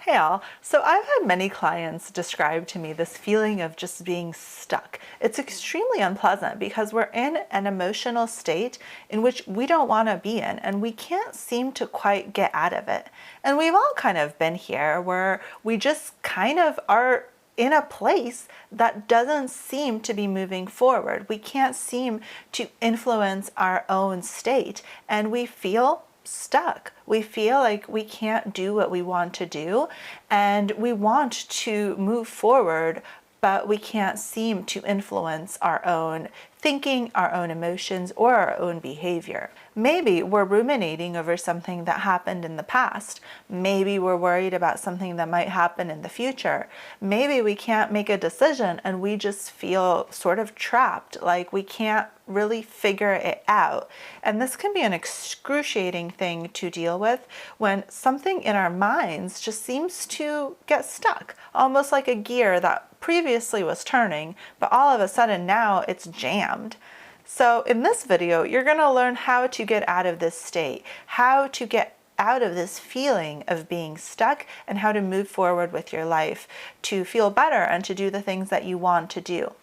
Hey all, so I've had many clients describe to me this feeling of just being stuck. It's extremely unpleasant because we're in an emotional state in which we don't want to be in and we can't seem to quite get out of it. And we've all kind of been here where we just kind of are in a place that doesn't seem to be moving forward. We can't seem to influence our own state and we feel stuck. We feel like we can't do what we want to do and we want to move forward, but we can't seem to influence our own thinking, our own emotions, or our own behavior. Maybe we're ruminating over something that happened in the past. Maybe we're worried about something that might happen in the future. Maybe we can't make a decision and we just feel sort of trapped, like we can't really figure it out. And this can be an excruciating thing to deal with when something in our minds just seems to get stuck, almost like a gear that previously was turning, but all of a sudden now it's jammed. So in this video, you're going to learn how to get out of this state, how to get out of this feeling of being stuck, and how to move forward with your life to feel better and to do the things that you want to do.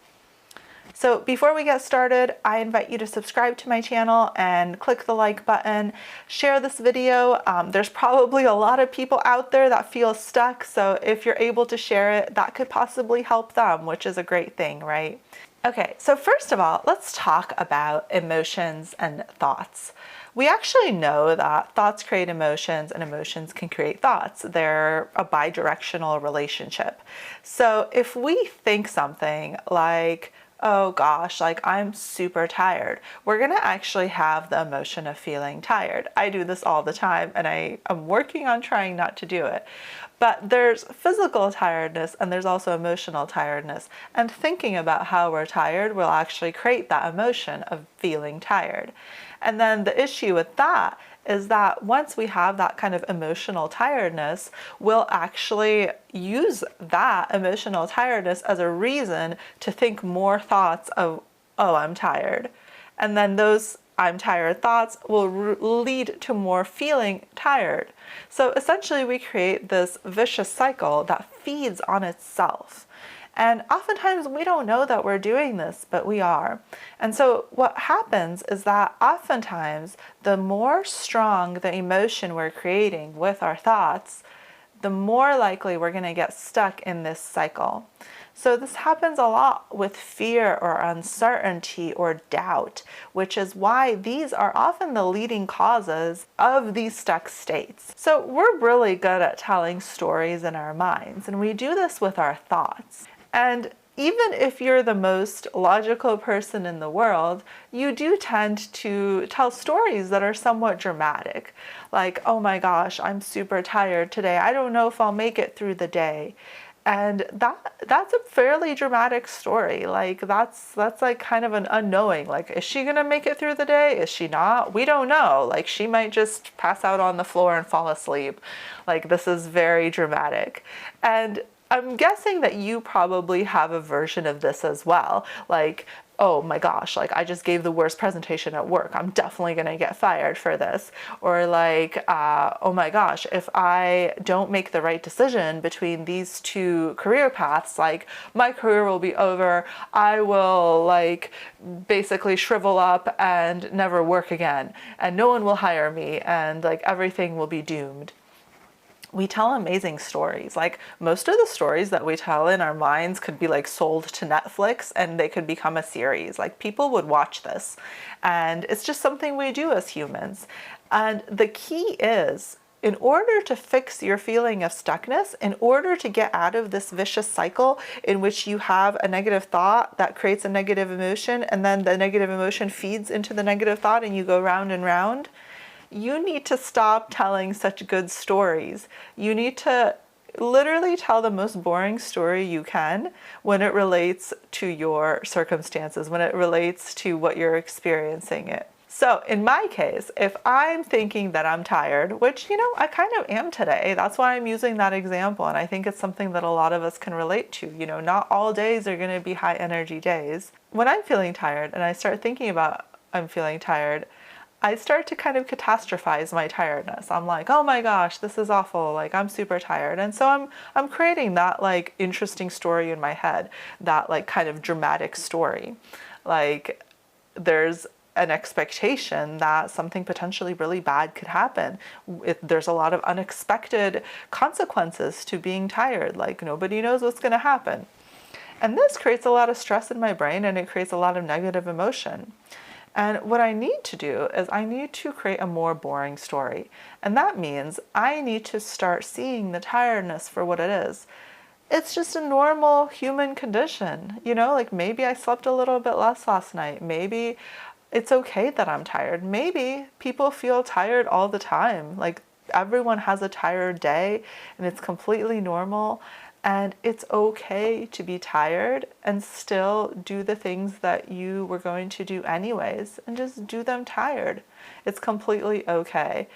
So before we get started, I invite you to subscribe to my channel and click the like button, share this video. There's probably a lot of people out there that feel stuck, so if you're able to share it, that could possibly help them, which is a great thing, right? Okay, so first of all, let's talk about emotions and thoughts. We actually know that thoughts create emotions and emotions can create thoughts. They're a bidirectional relationship. So if we think something like, oh gosh, like I'm super tired, we're gonna actually have the emotion of feeling tired. I do this all the time and I'm working on trying not to do it. But there's physical tiredness and there's also emotional tiredness. And thinking about how we're tired will actually create that emotion of feeling tired. And then the issue with that is that once we have that kind of emotional tiredness, we'll actually use that emotional tiredness as a reason to think more thoughts of, oh, I'm tired. And then those I'm tired thoughts will lead to more feeling tired. So essentially we create this vicious cycle that feeds on itself. And oftentimes we don't know that we're doing this, but we are. And so what happens is that oftentimes the more strong the emotion we're creating with our thoughts, the more likely we're going to get stuck in this cycle. So this happens a lot with fear or uncertainty or doubt, which is why these are often the leading causes of these stuck states. So we're really good at telling stories in our minds, and we do this with our thoughts. And even if you're the most logical person in the world, you do tend to tell stories that are somewhat dramatic. Like, oh my gosh, I'm super tired today. I don't know if I'll make it through the day. And that's a fairly dramatic story. Like that's like kind of an unknowing. Like, is she gonna make it through the day? Is she not? We don't know. Like she might just pass out on the floor and fall asleep. Like this is very dramatic. And I'm guessing that you probably have a version of this as well. Like, oh my gosh, like I just gave the worst presentation at work. I'm definitely gonna get fired for this. Or like, oh my gosh, if I don't make the right decision between these two career paths, like my career will be over. I will like basically shrivel up and never work again. And no one will hire me and like everything will be doomed. We tell amazing stories. Like most of the stories that we tell in our minds could be like sold to Netflix and they could become a series. Like people would watch this and it's just something we do as humans. And the key is, in order to fix your feeling of stuckness, in order to get out of this vicious cycle in which you have a negative thought that creates a negative emotion and then the negative emotion feeds into the negative thought and you go round and round, you need to stop telling such good stories. You need to literally tell the most boring story you can when it relates to your circumstances, when it relates to what you're experiencing it. So in my case, if I'm thinking that I'm tired, which, you know, I kind of am today, that's why I'm using that example. And I think it's something that a lot of us can relate to. You know, not all days are going to be high energy days. When I'm feeling tired and I start thinking about I'm feeling tired, I start to kind of catastrophize my tiredness. I'm like, oh my gosh, this is awful. Like, I'm super tired. And so I'm creating that like interesting story in my head, that like kind of dramatic story. Like, there's an expectation that something potentially really bad could happen. There's a lot of unexpected consequences to being tired. Like, nobody knows what's going to happen. And this creates a lot of stress in my brain, and it creates a lot of negative emotion. And what I need to do is I need to create a more boring story. And that means I need to start seeing the tiredness for what it is. It's just a normal human condition. Like, maybe I slept a little bit less last night. Maybe it's okay that I'm tired. Maybe people feel tired all the time. Like, everyone has a tired day, and it's completely normal. And it's okay to be tired and still do the things that you were going to do anyways, and just do them tired. It's completely okay.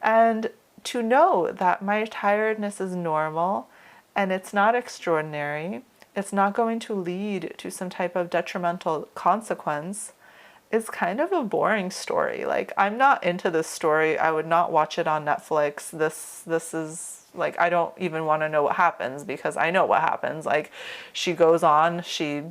And to know that my tiredness is normal and it's not extraordinary, it's not going to lead to some type of detrimental consequence, is kind of a boring story. Like, I'm not into this story. I would not watch it on Netflix. This is like, I don't even want to know what happens, because I know what happens. Like, she goes on, she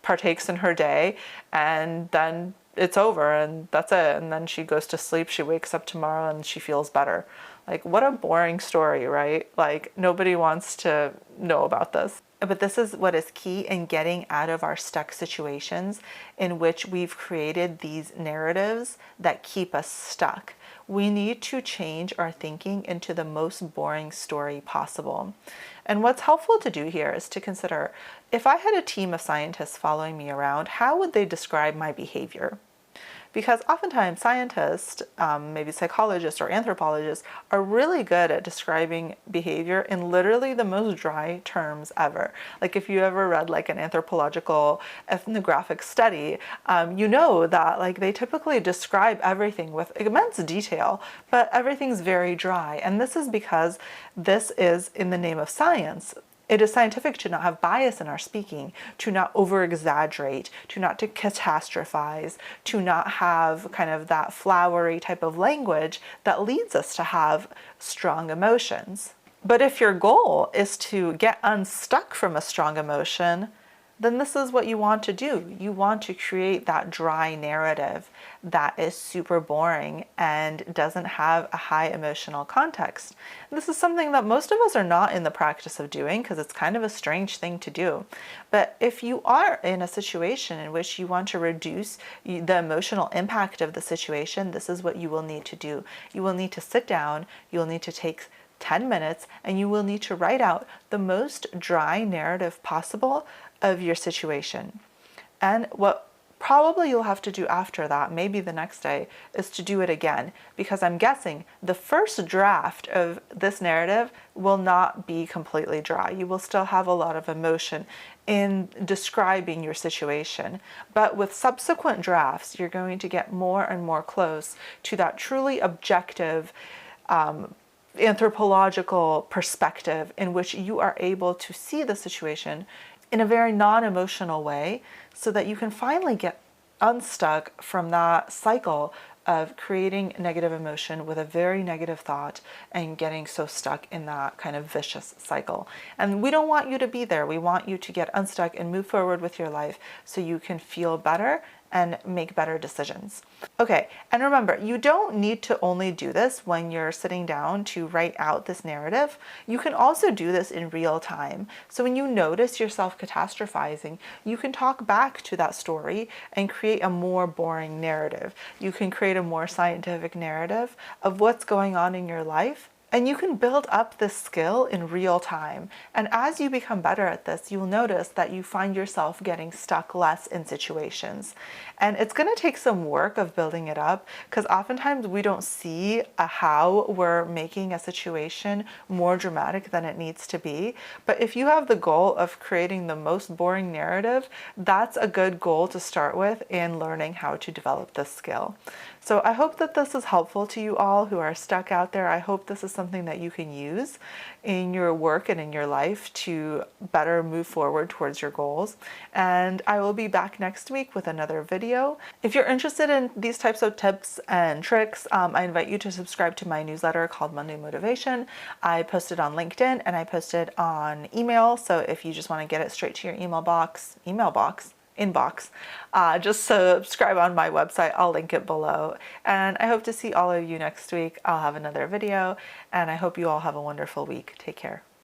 partakes in her day, and then it's over and that's it. And then she goes to sleep, she wakes up tomorrow and she feels better. Like, what a boring story, right? Like, nobody wants to know about this. But this is what is key in getting out of our stuck situations in which we've created these narratives that keep us stuck. We need to change our thinking into the most boring story possible. And what's helpful to do here is to consider, if I had a team of scientists following me around, how would they describe my behavior? Because oftentimes scientists, maybe psychologists or anthropologists, are really good at describing behavior in literally the most dry terms ever. Like, if you ever read like an anthropological ethnographic study, you know that like they typically describe everything with immense detail, but everything's very dry. And this is because this is in the name of science. It is scientific to not have bias in our speaking, to not over-exaggerate, to not to catastrophize, to not have kind of that flowery type of language that leads us to have strong emotions. But if your goal is to get unstuck from a strong emotion, then this is what you want to do. You want to create that dry narrative that is super boring and doesn't have a high emotional context. This is something that most of us are not in the practice of doing, because it's kind of a strange thing to do. But if you are in a situation in which you want to reduce the emotional impact of the situation, this is what you will need to do. You will need to sit down, you'll need to take 10 minutes, and you will need to write out the most dry narrative possible of your situation. And what probably you'll have to do after that, maybe the next day, is to do it again, because I'm guessing the first draft of this narrative will not be completely dry. You will still have a lot of emotion in describing your situation. But with subsequent drafts, you're going to get more and more close to that truly objective anthropological perspective in which you are able to see the situation in a very non-emotional way, so that you can finally get unstuck from that cycle of creating negative emotion with a very negative thought and getting so stuck in that kind of vicious cycle. And we don't want you to be there. We want you to get unstuck and move forward with your life so you can feel better and make better decisions. Okay, and remember, you don't need to only do this when you're sitting down to write out this narrative. You can also do this in real time. So when you notice yourself catastrophizing, you can talk back to that story and create a more boring narrative. You can create a more scientific narrative of what's going on in your life. And you can build up this skill in real time. And as you become better at this, you'll notice that you find yourself getting stuck less in situations. And it's going to take some work of building it up, because oftentimes we don't see how we're making a situation more dramatic than it needs to be. But if you have the goal of creating the most boring narrative, that's a good goal to start with in learning how to develop this skill. So I hope that this is helpful to you all who are stuck out there. I hope this is something that you can use in your work and in your life to better move forward towards your goals. And I will be back next week with another video. If you're interested in these types of tips and tricks, I invite you to subscribe to my newsletter called Monday Motivation. I post it on LinkedIn and I post it on email. So if you just want to get it straight to your inbox, just subscribe on my website. I'll link it below. And I hope to see all of you next week. I'll have another video, and I hope you all have a wonderful week. Take care.